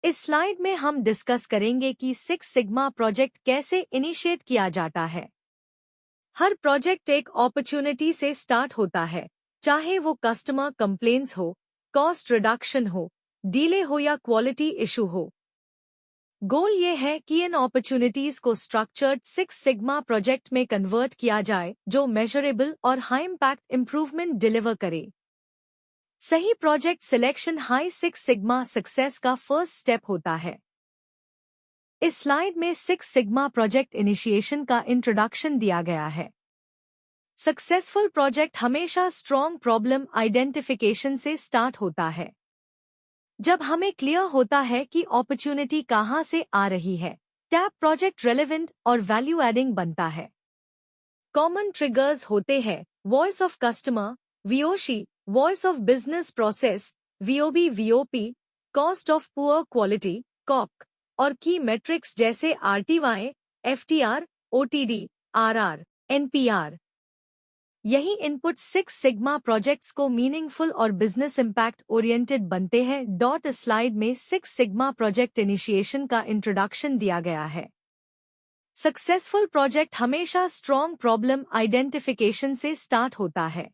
इस स्लाइड में हम डिस्कस करेंगे कि सिक्स सिग्मा प्रोजेक्ट कैसे इनिशिएट किया जाता है। हर प्रोजेक्ट एक अपॉर्चुनिटी से स्टार्ट होता है, चाहे वो कस्टमर कंप्लेंट्स हो, कॉस्ट रिडक्शन हो, डिले हो या क्वालिटी इशू हो। गोल ये है कि इन अपॉर्चुनिटीज को स्ट्रक्चर्ड सिक्स सिग्मा प्रोजेक्ट में कन्वर्ट किया जाए जो मेजरेबल और हाई इम्पैक्ट इंप्रूवमेंट डिलीवर करे। सही project selection high six sigma success का फर्स्ट स्टेप होता है। इस स्लाइड में सिक्स सिग्मा प्रोजेक्ट इनिशिएशन का इंट्रोडक्शन दिया गया है। सक्सेसफुल प्रोजेक्ट हमेशा स्ट्रॉन्ग प्रॉब्लम आइडेंटिफिकेशन से स्टार्ट होता है। जब हमें क्लियर होता है कि अपॉर्चुनिटी कहां से आ रही है, तब प्रोजेक्ट रेलेवेंट और वैल्यू एडिंग बनता है। कॉमन ट्रिगर्स होते हैं voice of customer, VOC, voice of business process, VOB VOP, cost of poor quality, कॉक, और की मेट्रिक्स जैसे RTY, FTR, OTD, RR, NPR. यही इनपुट सिक्स सिग्मा प्रोजेक्ट्स को मीनिंगफुल और बिजनेस इम्पैक्ट ओरिएंटेड बनते हैं। इस स्लाइड में सिक्स सिग्मा प्रोजेक्ट इनिशिएशन का इंट्रोडक्शन दिया गया है। सक्सेसफुल प्रोजेक्ट हमेशा स्ट्रॉन्ग प्रॉब्लम आइडेंटिफिकेशन से स्टार्ट होता है।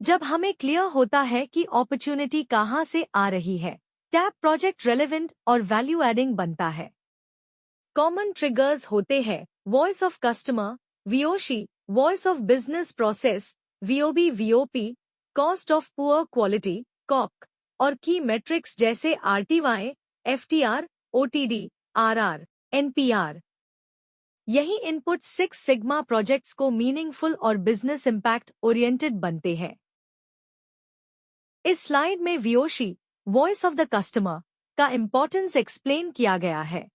जब हमें क्लियर होता है कि अपॉर्चुनिटी कहां से आ रही है, तब प्रोजेक्ट रेलेवेंट और वैल्यू एडिंग बनता है। कॉमन ट्रिगर्स होते हैं voice of customer, VOC, voice of business process, VOB VOP, cost of poor quality, कॉक, और की मेट्रिक्स जैसे RTY, FTR, OTD, RR, NPR. यही इनपुट सिक्स सिग्मा प्रोजेक्ट्स को मीनिंगफुल और बिजनेस इम्पैक्ट ओरिएंटेड बनते हैं। इस स्लाइड में VOC, voice of the customer, का इंपॉर्टेंस एक्सप्लेन किया गया है।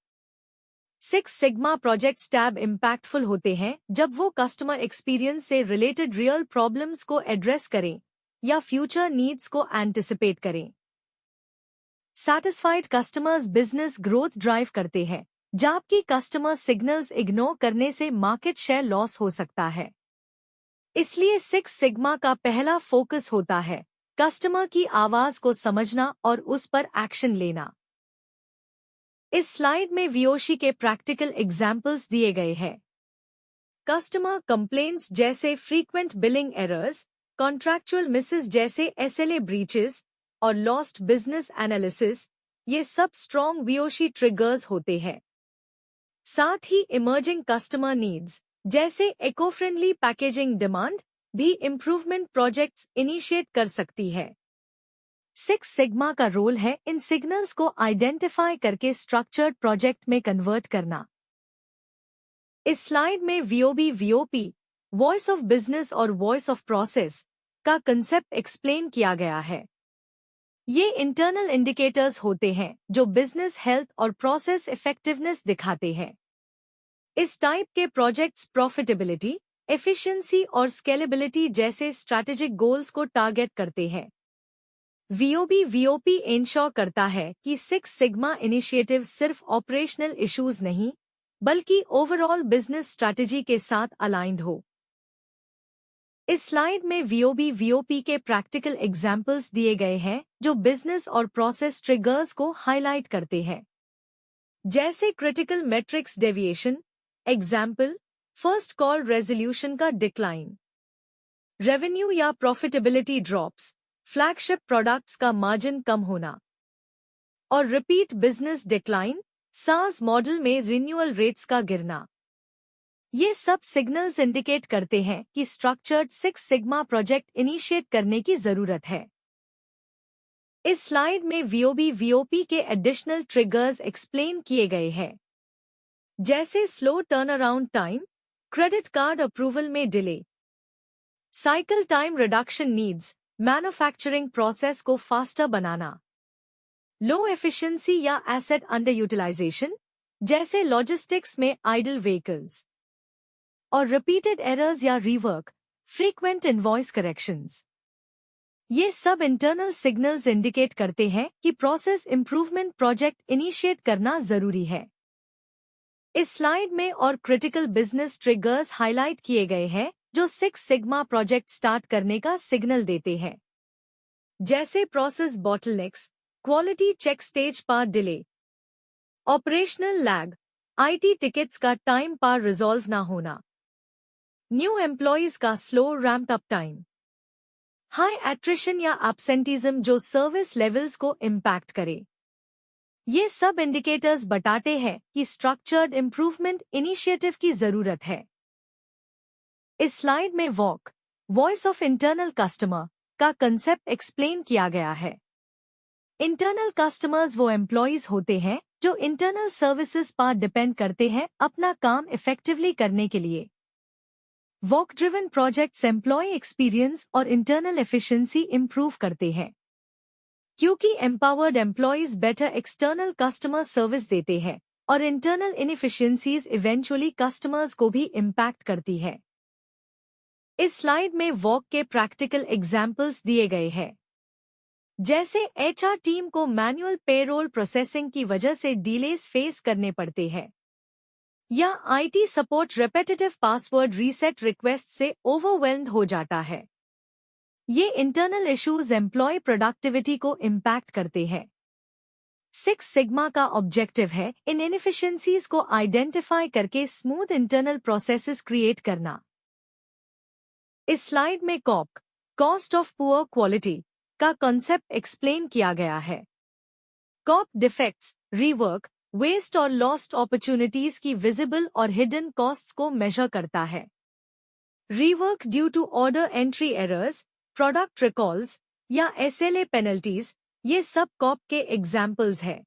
Six sigma projects tab impactful होते हैं जब वो कस्टमर एक्सपीरियंस से रिलेटेड रियल प्रॉब्लम्स को एड्रेस करें या फ्यूचर नीड्स को एंटिसिपेट करें। Satisfied customers business growth drive करते हैं, जबकि कस्टमर सिग्नल्स इग्नोर करने से मार्केट शेयर लॉस हो सकता है। इसलिए सिक्स सिग्मा का पहला फोकस होता है कस्टमर की आवाज को समझना और उस पर एक्शन लेना। इस स्लाइड में वीओसी के प्रैक्टिकल एग्जाम्पल्स दिए गए हैं। कस्टमर कंप्लेंट्स जैसे frequent billing errors, contractual Mrs जैसे एसएलए ब्रीचेस और लॉस्ट बिजनेस एनालिसिस, ये सब स्ट्रॉन्ग वीओसी ट्रिगर्स होते हैं। साथ ही इमर्जिंग कस्टमर नीड्स जैसे इको फ्रेंडली पैकेजिंग डिमांड भी इम्प्रूवमेंट प्रोजेक्ट्स इनिशिएट कर सकती है। सिक्स सिग्मा का रोल है इन सिग्नल्स को आइडेंटिफाई करके स्ट्रक्चर्ड प्रोजेक्ट में कन्वर्ट करना। इस स्लाइड में वीओबी वीओपी, वॉइस ऑफ बिजनेस और वॉइस ऑफ प्रोसेस का कंसेप्ट एक्सप्लेन किया गया है। ये इंटरनल इंडिकेटर्स होते हैं जो बिजनेस हेल्थ और प्रोसेस इफेक्टिवनेस दिखाते हैं। इस टाइप के प्रोजेक्ट्स प्रॉफिटेबिलिटी, एफिशिएंसी और स्केलेबिलिटी जैसे स्ट्रैटेजिक गोल्स को टारगेट करते हैं। वीओबी वीओपी इंश्योर करता है कि सिक्स सिग्मा इनिशिएटिव सिर्फ ऑपरेशनल इश्यूज नहीं, बल्कि ओवरऑल बिजनेस स्ट्रैटेजी के साथ अलाइंड हो। इस स्लाइड में वीओबी वीओपी के प्रैक्टिकल एग्जाम्पल्स दिए गए हैं जो बिजनेस और प्रोसेस ट्रिगर्स को हाईलाइट करते हैं, जैसे critical matrix deviation, example first call resolution का डिक्लाइन, रेवेन्यू या प्रॉफिटेबिलिटी ड्रॉप्स, फ्लैगशिप प्रोडक्ट्स का मार्जिन कम होना, और रिपीट बिजनेस डिक्लाइन, सास मॉडल में रिन्यूअल रेट्स का गिरना। ये सब सिग्नल्स इंडिकेट करते हैं कि structured six sigma project initiate करने की जरूरत है। इस स्लाइड में वीओबी वीओपी के एडिशनल ट्रिगर्स एक्सप्लेन किए गए हैं, जैसे slow turnaround time, credit card approval में delay, cycle time reduction needs, manufacturing process को फास्टर बनाना, लो एफिशिएंसी या एसेट अंडर यूटिलाइजेशन जैसे लॉजिस्टिक्स में आइडल व्हीकल्स, और रिपीटेड एरर्स या रीवर्क, फ्रीक्वेंट इनवॉइस करेक्शंस। ये सब इंटरनल सिग्नल्स इंडिकेट करते हैं कि प्रोसेस इंप्रूवमेंट प्रोजेक्ट इनिशिएट करना जरूरी है। इस स्लाइड में और क्रिटिकल बिजनेस ट्रिगर्स हाईलाइट किए गए हैं जो सिक्स सिग्मा प्रोजेक्ट स्टार्ट करने का सिग्नल देते हैं, जैसे process bottlenecks, quality check stage पर delay, operational lag, IT tickets का टाइम पर रिजॉल्व ना होना, न्यू एम्प्लॉयज का slow ramp up time, high attrition या एब्सेंटिज्म जो सर्विस लेवल्स को इम्पैक्ट करे। ये सब इंडिकेटर्स बताते हैं कि स्ट्रक्चर्ड इम्प्रूवमेंट इनिशिएटिव की जरूरत है। इस स्लाइड में वॉइस ऑफ इंटरनल कस्टमर का कंसेप्ट एक्सप्लेन किया गया है। इंटरनल कस्टमर्स वो एम्प्लॉयज होते हैं जो इंटरनल सर्विसेज पर डिपेंड करते हैं अपना काम इफेक्टिवली करने के लिए। Work driven projects employee experience और इंटरनल एफिशिएंसी इंप्रूव करते हैं, क्योंकि empowered employees better external customer service देते हैं और इंटरनल इनएफिशिएंसीज इवेंचुअली कस्टमर्स को भी इम्पैक्ट करती है। इस स्लाइड में वर्क के प्रैक्टिकल एग्जाम्पल्स दिए गए हैं, जैसे एचआर टीम को मैनुअल पेरोल प्रोसेसिंग की वजह से डिलेस फेस करने पड़ते हैं, या IT support repetitive password reset request से ओवरवेल्म्ड हो जाता है। ये इंटरनल इश्यूज एम्प्लॉय प्रोडक्टिविटी को इम्पैक्ट करते हैं। 6 सिग्मा का ऑब्जेक्टिव है इन इनएफिशिएंसीज को आइडेंटिफाई करके स्मूथ इंटरनल प्रोसेसेस क्रिएट करना। इस स्लाइड में कॉस्ट ऑफ पुअर क्वालिटी का कॉन्सेप्ट एक्सप्लेन किया गया है। कॉप डिफेक्ट्स, रीवर्क, वेस्ट और लॉस्ट अपॉर्चुनिटीज की विजिबल और हिडन कॉस्ट्स को मेजर करता है। Rework due to order entry errors, product recalls या एसएलए पेनल्टीज, ये सब कॉप के एग्जाम्पल्स हैं।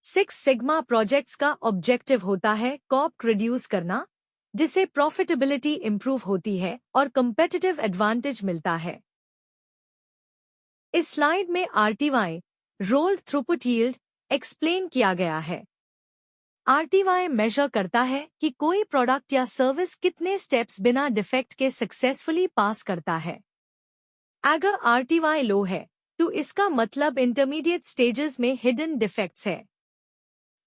6 सिग्मा प्रोजेक्ट्स का ऑब्जेक्टिव होता है कॉप रिड्यूस करना, जिसे प्रॉफिटेबिलिटी इंप्रूव होती है और कंपेटिटिव एडवांटेज मिलता है। इस स्लाइड में आरटीवाई, रोल्ड थ्रूपुट यील्ड, एक्सप्लेन किया गया है। आरटीवाई मेजर करता है कि कोई प्रोडक्ट या सर्विस कितने स्टेप्स बिना डिफेक्ट के सक्सेसफुली पास करता है। अगर आरटीवाई लो है तो इसका मतलब इंटरमीडिएट स्टेजेस में हिडन डिफेक्ट्स है।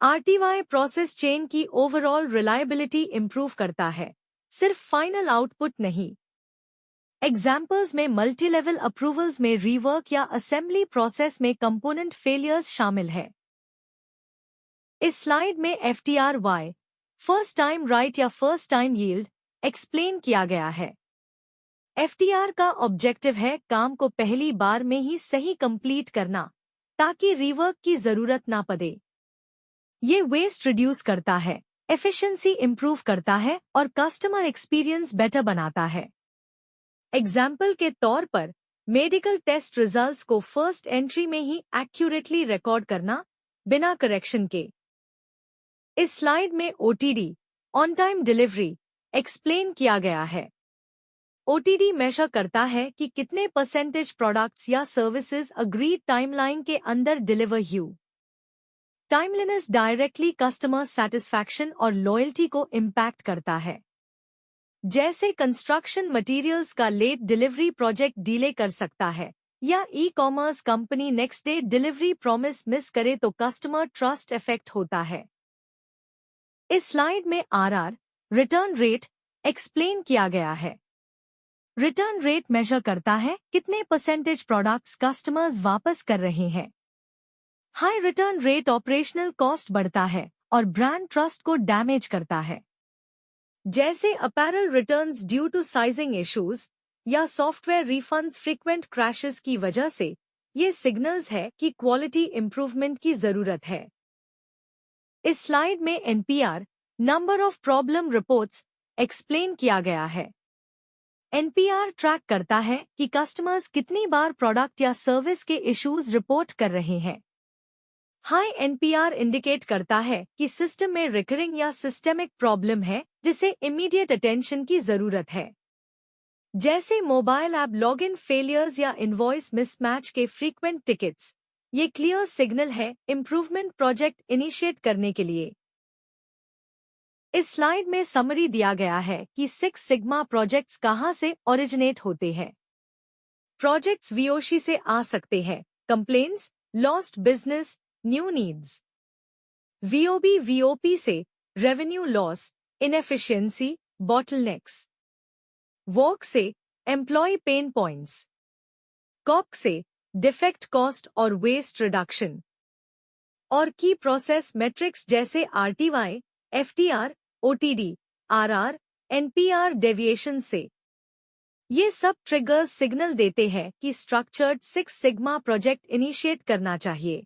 आरटीवाई प्रोसेस चेन की ओवरऑल रिलायबिलिटी इंप्रूव करता है, सिर्फ फाइनल आउटपुट नहीं। एग्जाम्पल्स में मल्टीलेवल अप्रूवल्स में रीवर्क या असेंबली प्रोसेस में कंपोनेंट फेलियर्स शामिल है। इस स्लाइड में एफटीआरवाई, फर्स्ट टाइम राइट या फर्स्ट टाइम यील्ड, एक्सप्लेन किया गया है। एफटीआर का ऑब्जेक्टिव है काम को पहली बार में ही सही कंप्लीट करना, ताकि रीवर्क की जरूरत ना पड़े। ये वेस्ट रिड्यूस करता है, एफिशिएंसी इंप्रूव करता है और कस्टमर एक्सपीरियंस बेटर बनाता है। एग्जाम्पल के तौर पर मेडिकल टेस्ट रिजल्ट्स को फर्स्ट एंट्री में ही एक्यूरेटली रिकॉर्ड करना, बिना करेक्शन के। इस स्लाइड में OTD, on time delivery, explain किया गया है। ओटीडी मेजर करता है कि कितने परसेंटेज प्रोडक्ट्स या सर्विसेज अग्रीड टाइमलाइन के अंदर डिलीवर हुई। टाइमलीनेस डायरेक्टली कस्टमर सैटिस्फैक्शन और लॉयल्टी को इम्पैक्ट करता है। जैसे कंस्ट्रक्शन मटेरियल्स का लेट डिलीवरी प्रोजेक्ट डिले कर सकता है, या ecommerce company next day delivery promise miss करे तो कस्टमर ट्रस्ट इफेक्ट होता है। इस स्लाइड में आरआर, रिटर्न रेट, एक्सप्लेन किया गया है। रिटर्न रेट मेजर करता है कितने परसेंटेज प्रोडक्ट्स कस्टमर्स वापस कर रहे हैं। High return rate operational cost बढ़ता है और ब्रांड ट्रस्ट को डैमेज करता है। जैसे apparel returns due to sizing issues या सॉफ्टवेयर रिफंड्स फ्रीक्वेंट क्रैशेस की वजह से, ये सिग्नल्स है कि क्वालिटी इंप्रूवमेंट की जरूरत है। इस स्लाइड में NPR, number of problem reports, explain किया गया है। एनपीआर ट्रैक करता है कि कस्टमर्स कितनी बार प्रोडक्ट या सर्विस के इश्यूज रिपोर्ट कर रहे हैं। हाई एनपीआर इंडिकेट करता है कि सिस्टम में रिकरिंग या सिस्टेमिक प्रॉब्लम है जिसे इमीडिएट अटेंशन की जरूरत है। जैसे मोबाइल ऐप लॉगिन फेलियर्स या इनवॉइस मिसमैच के फ्रीक्वेंट टिकट्स, ये क्लियर सिग्नल है इम्प्रूवमेंट प्रोजेक्ट इनिशिएट करने के लिए। इस स्लाइड में समरी दिया गया है कि 6 सिग्मा प्रोजेक्ट्स कहाँ से ओरिजिनेट होते हैं। प्रोजेक्ट्स वीओसी से आ सकते हैं, complaints, lost business, new needs. VOP से revenue loss, inefficiency, bottlenecks. Work से एम्प्लॉय पेन पॉइंट्स। कॉप से डिफेक्ट कॉस्ट और वेस्ट रिडक्शन, और की प्रोसेस मेट्रिक्स जैसे RTY, FTR, OTD, RR, NPR deviation से। ये सब ट्रिगर्स सिग्नल देते हैं कि structured six sigma project initiate करना चाहिए।